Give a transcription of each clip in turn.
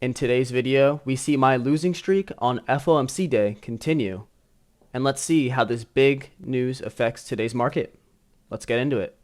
In today's video, we see my losing streak on FOMC day continue, and let's see how this big news affects today's market. Let's get into it.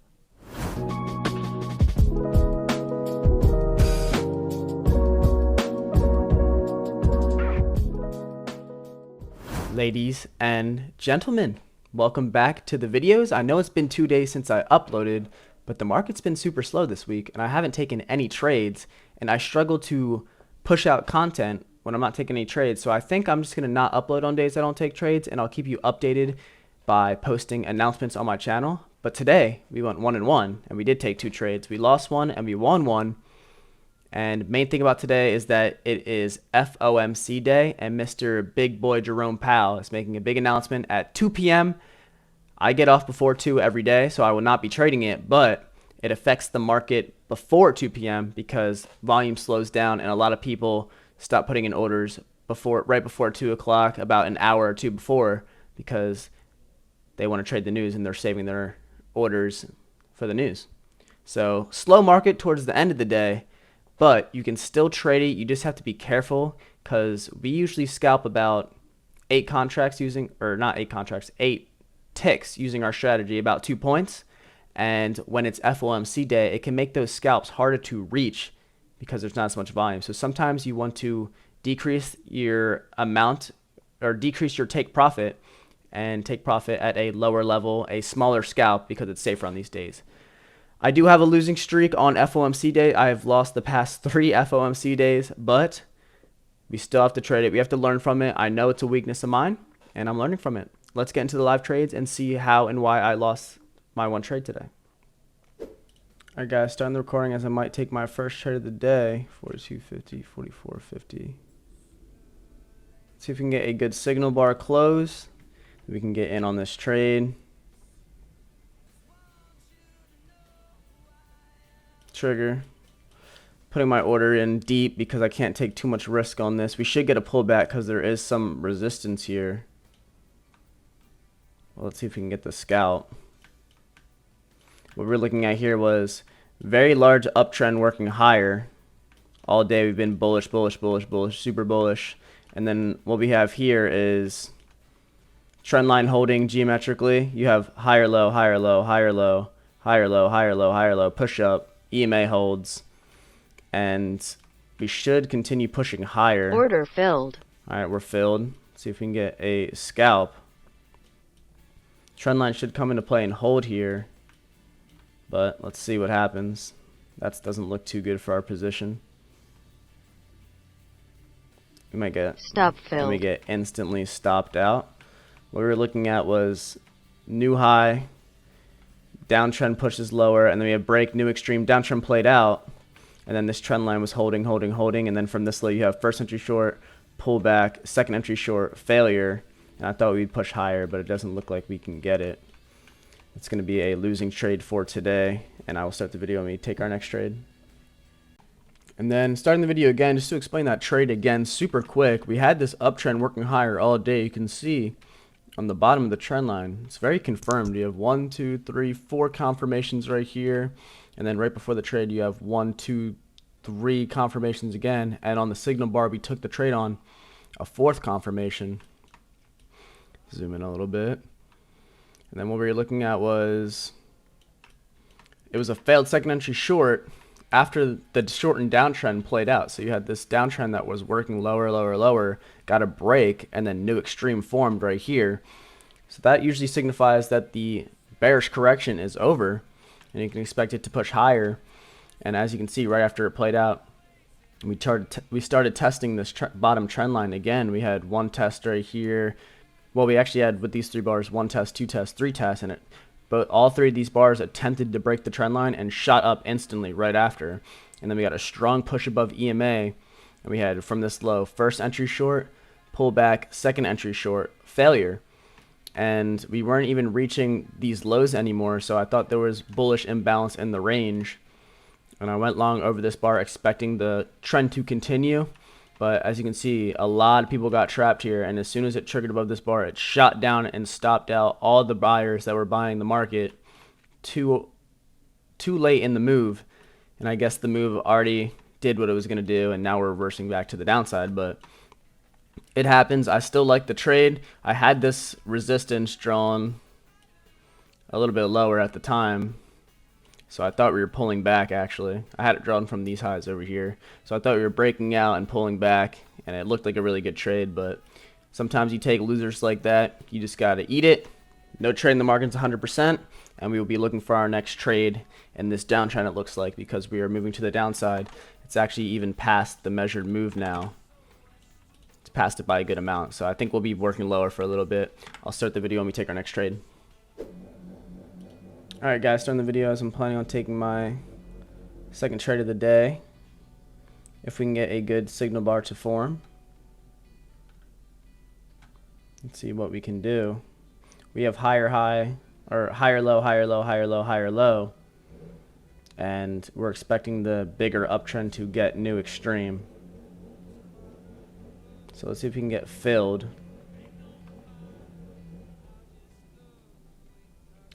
Ladies and gentlemen, welcome back to the videos. I know it's been 2 days since I uploaded, but the market's been super slow this week and I haven't taken any trades, and I struggle to push out content when I'm not taking any trades. So I think I'm just going to not upload on days I don't take trades, and I'll keep you updated by posting announcements on my channel. But today we went 1-1 and we did take 2 trades. We lost one and we won one. And main thing about today is that it is FOMC day, and Mr. Big Boy Jerome Powell is making a big announcement at 2 p.m. I get off before 2 every day, so I will not be trading it, but it affects the market before 2 p.m. because volume slows down and a lot of people stop putting in orders right before 2 o'clock, about an hour or two before, because they want to trade the news and they're saving their orders for the news. So slow market towards the end of the day, but you can still trade it. You just have to be careful because we usually scalp about 8 ticks using our strategy, about 2 points. And when it's FOMC day, it can make those scalps harder to reach because there's not as much volume. So sometimes you want to decrease your amount or decrease your take profit and take profit at a lower level, a smaller scalp, because it's safer on these days. I do have a losing streak on FOMC day. I have lost the past 3 FOMC days, but we still have to trade it. We have to learn from it. I know it's a weakness of mine, and I'm learning from it. Let's get into the live trades and see how and why I lost my one trade today. Alright guys, starting the recording as I might take my first trade of the day. 42.50, 44.50. See if we can get a good signal bar close. We can get in on this trade. Trigger. Putting my order in deep because I can't take too much risk on this. We should get a pullback because there is some resistance here. Well, let's see if we can get the scalp. What we're looking at here was very large uptrend working higher. All day we've been bullish, bullish, bullish, bullish, super bullish. And then what we have here is trend line holding geometrically. You have higher low, higher low, higher low, higher low, higher low, higher low, push up, EMA holds. And we should continue pushing higher. Order filled. All right, we're filled. Let's see if we can get a scalp. Trend line should come into play and hold here. But let's see what happens. That doesn't look too good for our position. We might get instantly stopped out. What we were looking at was new high, downtrend pushes lower, and then we have break, new extreme, downtrend played out, and then this trend line was holding, holding, holding, and then from this low you have first entry short, pullback, second entry short, failure, and I thought we'd push higher, but it doesn't look like we can get it. It's going to be a losing trade for today, and I will start the video when we take our next trade. And then starting the video again, just to explain that trade again super quick, we had this uptrend working higher all day. You can see on the bottom of the trend line, it's very confirmed. You have 1, 2, 3, 4 confirmations right here, and then right before the trade you have 1, 2, 3 confirmations again, and on the signal bar we took the trade on a 4th confirmation. Zoom in a little bit. And then what we were looking at was, it was a failed second entry short after the short and downtrend played out. So you had this downtrend that was working lower, lower, lower, got a break, and then new extreme formed right here. So that usually signifies that the bearish correction is over, and you can expect it to push higher. And as you can see, right after it played out, we started testing this bottom trend line again. We had one test right here. Well, we actually had, with these 3 bars, 1 test, 2 tests, 3 tests in it. But all 3 of these bars attempted to break the trend line and shot up instantly right after. And then we got a strong push above EMA. And we had, from this low, first entry short, pullback, second entry short, failure. And we weren't even reaching these lows anymore. So I thought there was bullish imbalance in the range. And I went long over this bar expecting the trend to continue. But as you can see, a lot of people got trapped here, and as soon as it triggered above this bar, it shot down and stopped out all the buyers that were buying the market too late in the move. And I guess the move already did what it was going to do, and now we're reversing back to the downside. But it happens. I still like the trade. I had this resistance drawn a little bit lower at the time, so I thought we were pulling back. Actually, I had it drawn from these highs over here, so I thought we were breaking out and pulling back, and it looked like a really good trade. But sometimes you take losers like that, you just got to eat it. No trade in the market's 100%, and we will be looking for our next trade in this downtrend, it looks like, because we are moving to the downside. It's actually even past the measured move now. It's past it by a good amount, so I think we'll be working lower for a little bit. I'll start the video when we take our next trade. Alright guys, starting the video as I'm planning on taking my second trade of the day. If we can get a good signal bar to form. Let's see what we can do. We have higher high, or higher low, higher low, higher low, higher low. And we're expecting the bigger uptrend to get new extreme. So let's see if we can get filled.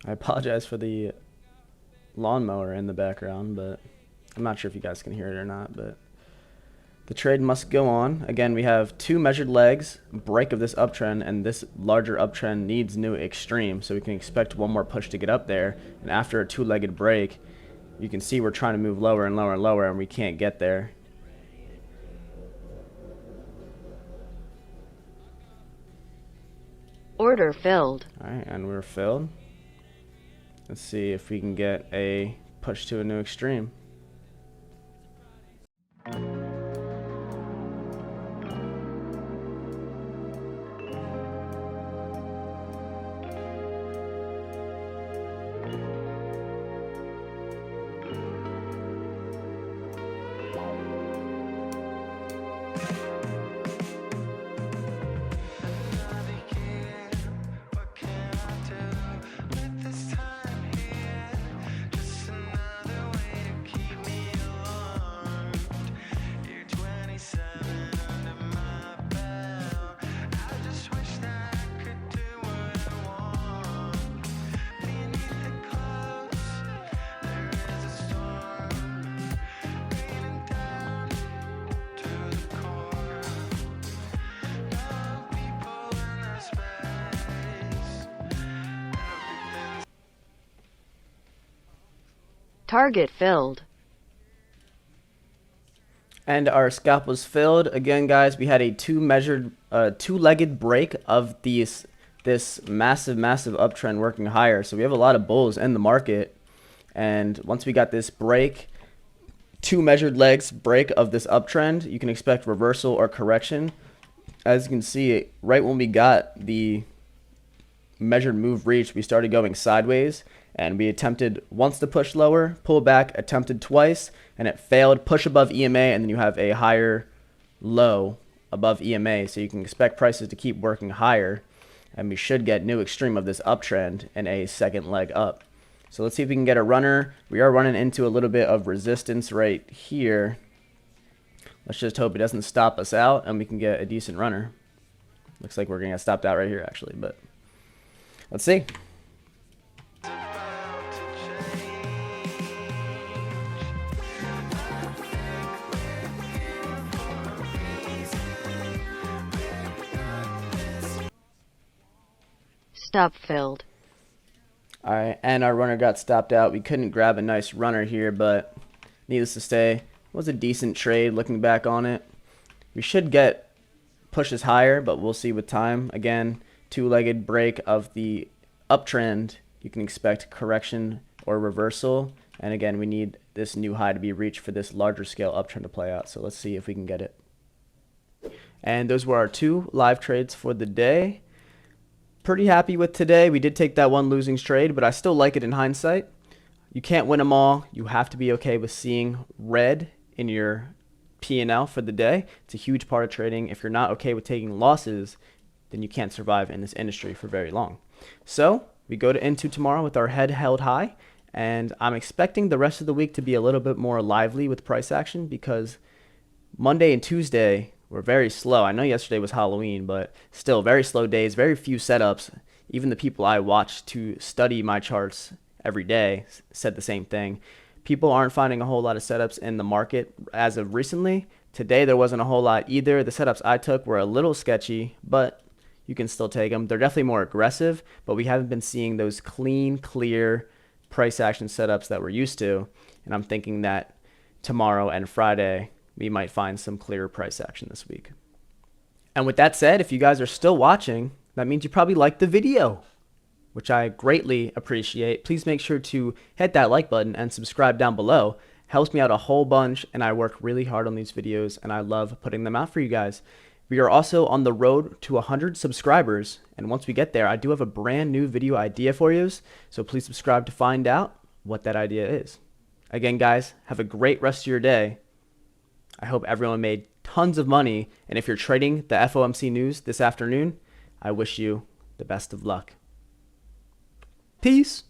I apologize for the lawnmower in the background, but I'm not sure if you guys can hear it or not, but the trade must go on. Again, we have two measured legs, break of this uptrend, and this larger uptrend needs new extreme, so we can expect one more push to get up there. And after a two-legged break, you can see we're trying to move lower and lower and lower, and we can't get there. Order filled. Alright, and we're filled. Let's see if we can get a push to a new extreme. Target filled. And our scalp was filled. Again, guys, we had a two-legged break of this massive uptrend working higher. So we have a lot of bulls in the market. And once we got this break, two measured legs break of this uptrend, you can expect reversal or correction. As you can see, right when we got the measured move reached, we started going sideways, and we attempted once to push lower, pull back, attempted twice, and it failed. Push above EMA, and then you have a higher low above EMA, so you can expect prices to keep working higher, and we should get new extreme of this uptrend and a second leg up. So let's see if we can get a runner. We are running into a little bit of resistance right here. Let's just hope it doesn't stop us out and we can get a decent runner. Looks like we're gonna get stopped out right here actually, but let's see. Stop filled. Alright, and our runner got stopped out. We couldn't grab a nice runner here, but needless to say, it was a decent trade looking back on it. We should get pushes higher, but we'll see with time. Again, two-legged break of the uptrend. You can expect correction or reversal. And again, we need this new high to be reached for this larger scale uptrend to play out. So let's see if we can get it. And those were our two live trades for the day. Pretty happy with today. We did take that one losing trade, but I still like it in hindsight. You can't win them all. You have to be okay with seeing red in your P&L for the day. It's a huge part of trading. If you're not okay with taking losses, then you can't survive in this industry for very long. So we go into tomorrow with our head held high, and I'm expecting the rest of the week to be a little bit more lively with price action because Monday and Tuesday were very slow. I know yesterday was Halloween, but still very slow days, very few setups. Even the people I watch to study my charts every day said the same thing. people aren't finding a whole lot of setups in the market as of recently. Today, there wasn't a whole lot either. The setups I took were a little sketchy, but you can still take them. They're definitely more aggressive, but we haven't been seeing those clean, clear price action setups that we're used to. And I'm thinking that tomorrow and Friday, we might find some clearer price action this week. And with that said, if you guys are still watching, that means you probably liked the video, which I greatly appreciate. Please make sure to hit that like button and subscribe down below. Helps me out a whole bunch, and I work really hard on these videos, and I love putting them out for you guys. We are also on the road to 100 subscribers, and once we get there, I do have a brand new video idea for you, so please subscribe to find out what that idea is. Again, guys, have a great rest of your day. I hope everyone made tons of money, and if you're trading the FOMC news this afternoon, I wish you the best of luck. Peace.